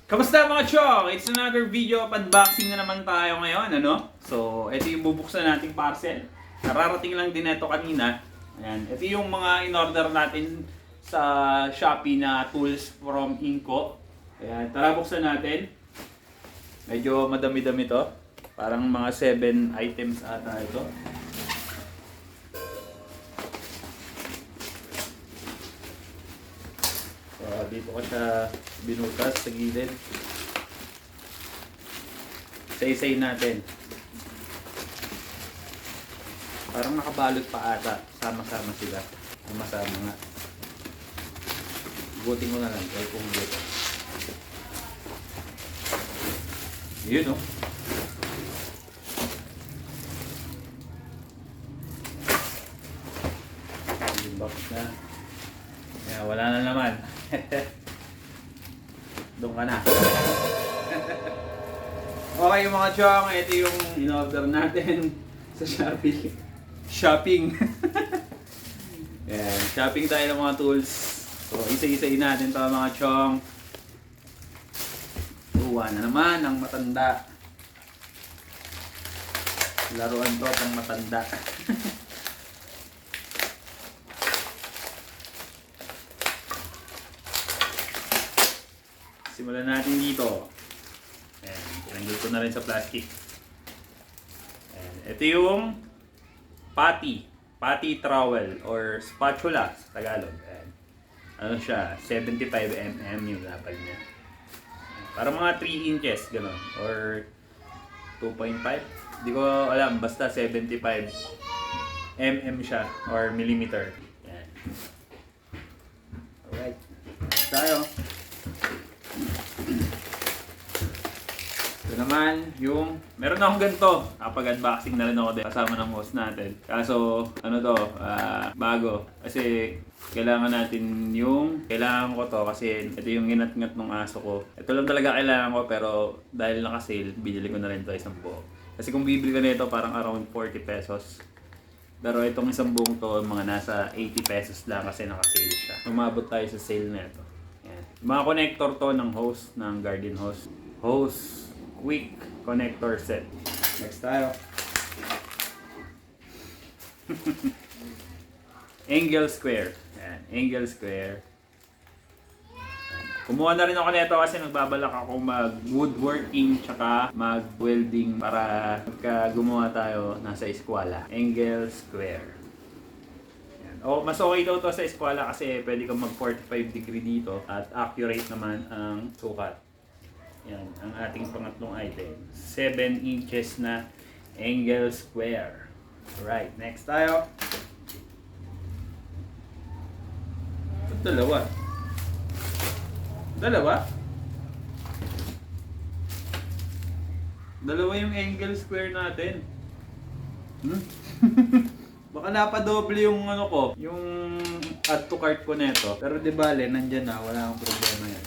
Kamusta mga chong? It's another video of unboxing na naman tayo ngayon, ano? So, ito yung bubuksan nating parcel. Nararating lang din ito kanina. Ayan. Ito yung mga in-order natin sa Shopee na tools from Inco. Ayan, tara buksan natin. Medyo madami-dami to. Parang mga 7 items ata ito. Dito ko siya binutas sa gilid. Isa-isay natin. Parang nakabalot pa ata. Sama-sama sila. Sama-sama nga. Butin ko na lang. Kaya kung dito. Yun, oh. Yung box na. Kaya wala na naman. Doon ka na. Okay mga chong, ito yung in-order natin sa Shopee. Shopping. Ayan, shopping tayo ng mga tools. So isa-isayin natin to mga chong. Uwa na naman ang matanda. Laruan to pang matanda. Simulan natin dito. Ayan, tinanggol ko na rin sa plastic. Ayan, ito yung patty trowel or spatula sa Tagalog. Ayan. Ano siya? 75mm yung lapad niya. Ayan, para mga 3 inches, gano'n. Or 2.5. Hindi ko alam, basta 75mm siya or millimeter. Ayan. Alright. Next tayo. Ito naman yung meron akong ganito. Nakapag-unboxing na rin ako din kasama ng host natin. Kaso ano to, bago. Kasi kailangan natin kailangan ko to kasi ito yung ginat-ngat ng aso ko. Ito lang talaga kailangan ko pero dahil naka-sale, bibili ko na rin to isang buo. Kasi kung bibili ka nito parang around 40 pesos. Pero itong isang buong to, mga nasa 80 pesos lang kasi naka-sale siya. Umabot tayo sa sale na ito. Yan. Mga connector to ng hose, ng garden hose. Hose quick connector set. Next tayo. Angle square. Ayan, angle square. Ayan. Kumuha na rin ako nito kasi nagbabalak ako mag-woodworking tsaka mag-welding para pagka gumawa tayo nasa eskwela. Angle square. Ayan. O, mas okay daw to sa eskwela kasi pwede kang mag-45 degree dito at accurate naman ang sukat. Yan, ang ating pangatlong item. 7 inches na angle square. Alright, next tayo. Dalawa. Dalawa yung angle square natin. Baka napadoble yung ano ko, yung add to cart ko neto. Pero di bale, nandyan na, wala akong problema yan.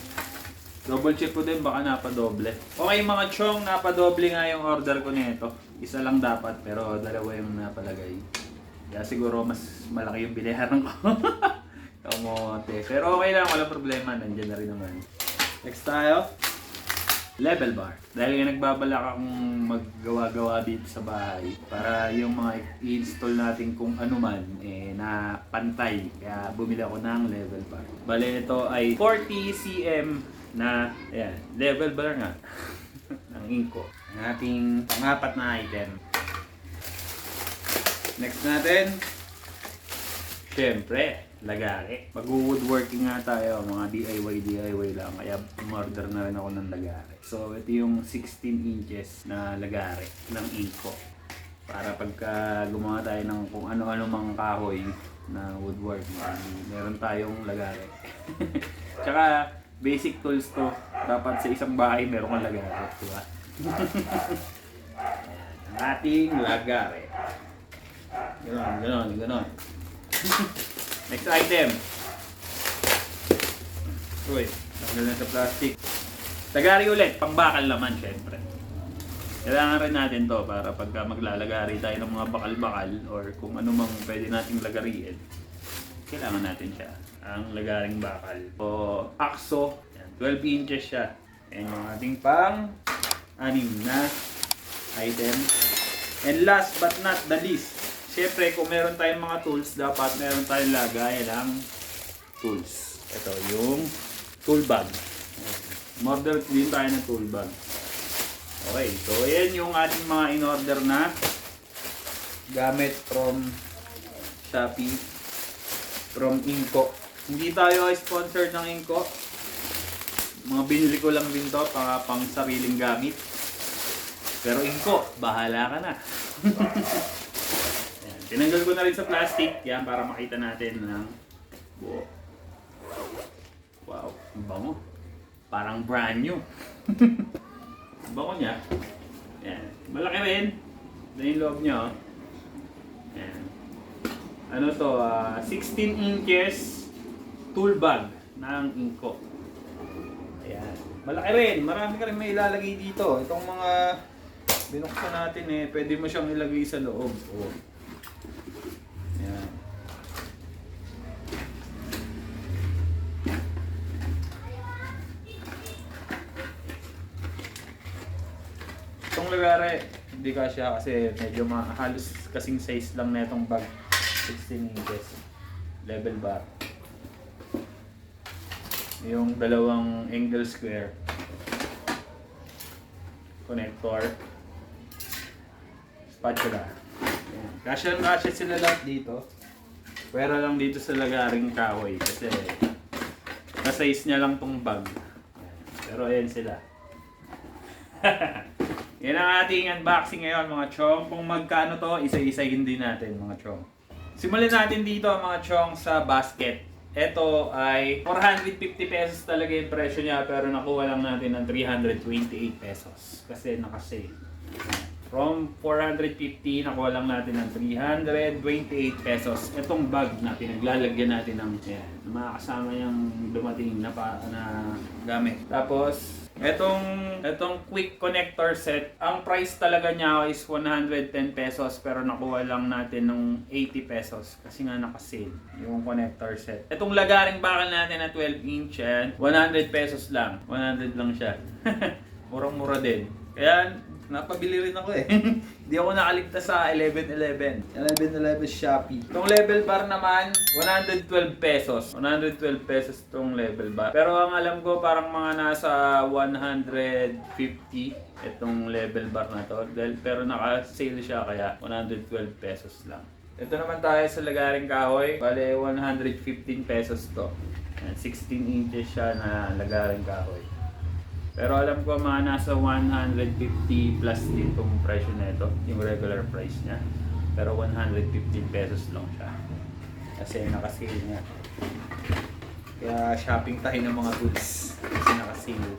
Double check ko din, baka napadoble. Okay mga chong, napadoble nga yung order ko nito. Isa lang dapat, pero dalawa yung napalagay. Kaya siguro mas malaki yung bilihan ko. Kamote. Pero okay lang, walang problema. Nandiyan na rin naman. Next tayo. Level bar. Dahil nga nagbabalak akong maggawa-gawa dito sa bahay para yung mga i-install natin kung ano man na pantay. Kaya bumili ako ng level bar. Bale ito ay 40 cm na ayan, level bar nga ng Inco. Ang ating pang-apat na item. Next natin, syempre, lagari. Mag-woodworking nga tayo, mga DIY lang. Kaya umorder na rin ako ng lagari. So, ito yung 16 inches na lagari ng Inco. Para pagka gumawa tayo ng kung ano-ano mang kahoy na woodwork, meron tayong lagari. Tsaka, basic tools to. Dapat sa isang bahay meron kang lagari. Diba? Ang ating lagari. Ganon. Next item. Uy, tanggal na sa plastic. Lagari ulit, pambakal naman syempre. Kailangan rin natin to para pagka maglalagari tayo ng mga bakal-bakal or kung ano mang pwede nating lagariin. Kailangan natin siya. Ang lagaring bakal. O Axo, 12 inches siya. Ayan yung ating pang-anim na item. And last but not the least, syempre kung meron tayong mga tools, dapat meron tayong lagay ng tools. Ito yung tool bag. Order din tayo ng tool bag. Okay, so ayan yung ating mga in-order na gamit from Shopee, from Inco. Hindi tayo sponsored ng Inco. Mga binili ko lang din to para pang sariling gamit. Pero Inco, bahala ka na. Ayan, tinanggal ko na rin sa plastic. Yan, para makita natin ng buo. Wow, ang bango. Parang brand new. Ang bango niya. Ayan, malaki rin. Ito yung loob niya. Ayan. Ano to? 16 inches tool bag ng Inco. Ayan. Malaki rin. Marami ka rin may ilalagay dito. Itong mga binuksan natin pwede mo siyang ilagay sa loob. Oh. Ayan. Itong lagare, hindi kasya kasi medyo halos kasing size lang na itong bag. 16 inches. Level bar. Yung dalawang angle square connector, spatula. Kasya sila lahat dito, pero lang dito sa lagaring kahoy kasi na-size niya lang tong bag. Pero ayan sila. Yan ang ating unboxing ngayon mga chong. Kung magkano to, isa-isahin din natin mga chong. Simulan natin dito mga chong sa basket. Ito ay 450 pesos talaga yung presyo niya, pero nakuha lang natin ng 328 pesos kasi naka-sale. From 450, nakuha lang natin ng 328 pesos. Itong bag na pinaglalagyan natin ng makakasama yung dumating na gamit. Tapos, itong quick connector set, ang price talaga niya is 110 pesos pero nakuha lang natin ng 80 pesos kasi nga naka-sale yung connector set. Itong lagaring bakal natin na 12 inch, 100 pesos lang. 100 lang siya. Murang-mura din. Kaya napabili rin ako Hindi ako nakaligtas sa 1111 Shopee. Itong level bar naman, 112 pesos. 112 pesos itong level bar. Pero ang alam ko parang mga nasa 150 itong level bar na to. Pero naka-sale siya kaya 112 pesos lang. Ito naman tayo sa lagaring kahoy. Bale 115 pesos to. 16 inches siya na lagaring kahoy. Pero alam ko mga nasa 150 plus din itong presyo na ito, yung regular price niya. Pero 115 pesos lang siya. Kasi naka-sale niya. Kaya shopping tayo ng mga tools kasi naka-sale.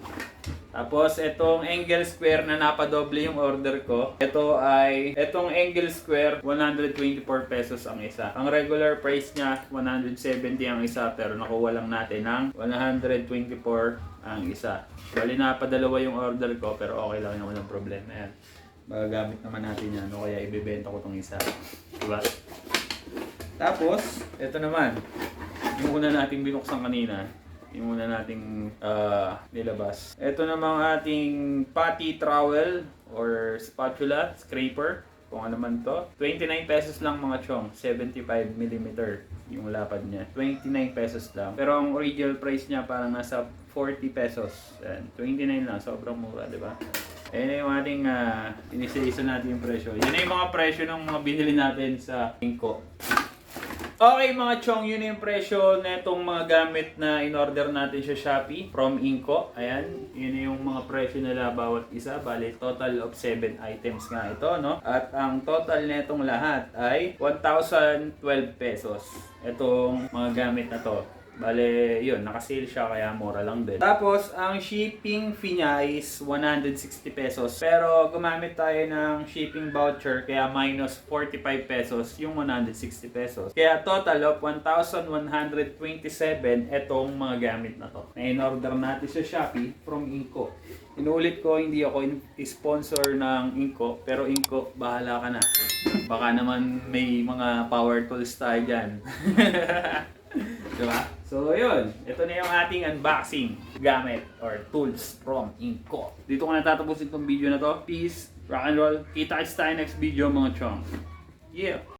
Tapos itong angle square na napadoble yung order ko. Itong angle square 124 pesos ang isa. Ang regular price niya 170 ang isa, pero nakuha lang natin ng 124 ang isa. Bali napadalawa yung order ko, pero okay lang naman ang problema yan. Magagamit naman natin yan, o kaya ibebenta ko tong isa. Diba? Tapos, ito naman. Yung una nating binuksan kanina. Yung una nating nilabas. Ito namang ating putty trowel or spatula, scraper. Kung ano man to. 29 pesos lang mga chong. 75mm yung lapad niya. 29 pesos lang. Pero ang original price niya parang nasa 40 pesos. And 29 lang. Sobrang mura, di ba? Ayan na yung ating inisa-isa natin yung presyo. Yan na yung mga presyo ng mga binili natin sa Inco. Okay mga chong, yun yung presyo na itong mga gamit na in-order natin sa Shopee from Inco. Ayan, yun yung mga presyo nila bawat isa. Bali, total of 7 items nga ito, no? At ang total na itong lahat ay 1,012 pesos. Itong mga gamit na to. Bale, yun, naka-sale siya kaya mura lang din. Tapos, ang shipping fee niya is 160 pesos. Pero gumamit tayo ng shipping voucher kaya minus 45 pesos yung 160 pesos. Kaya total of 1,127 itong mga gamit na to. Na in-order natin sa Shopee from Inco. Inuulit ko, hindi ako sponsor ng Inco, pero Inco, bahala ka na. Baka naman may mga power tools tayo dyan. Diba? So yun, ito na yung ating unboxing gamit or tools from Inco. Dito ko natatapusin itong video na to. Peace, rock and roll. Kita-kits tayo next video mga chong. Yeah!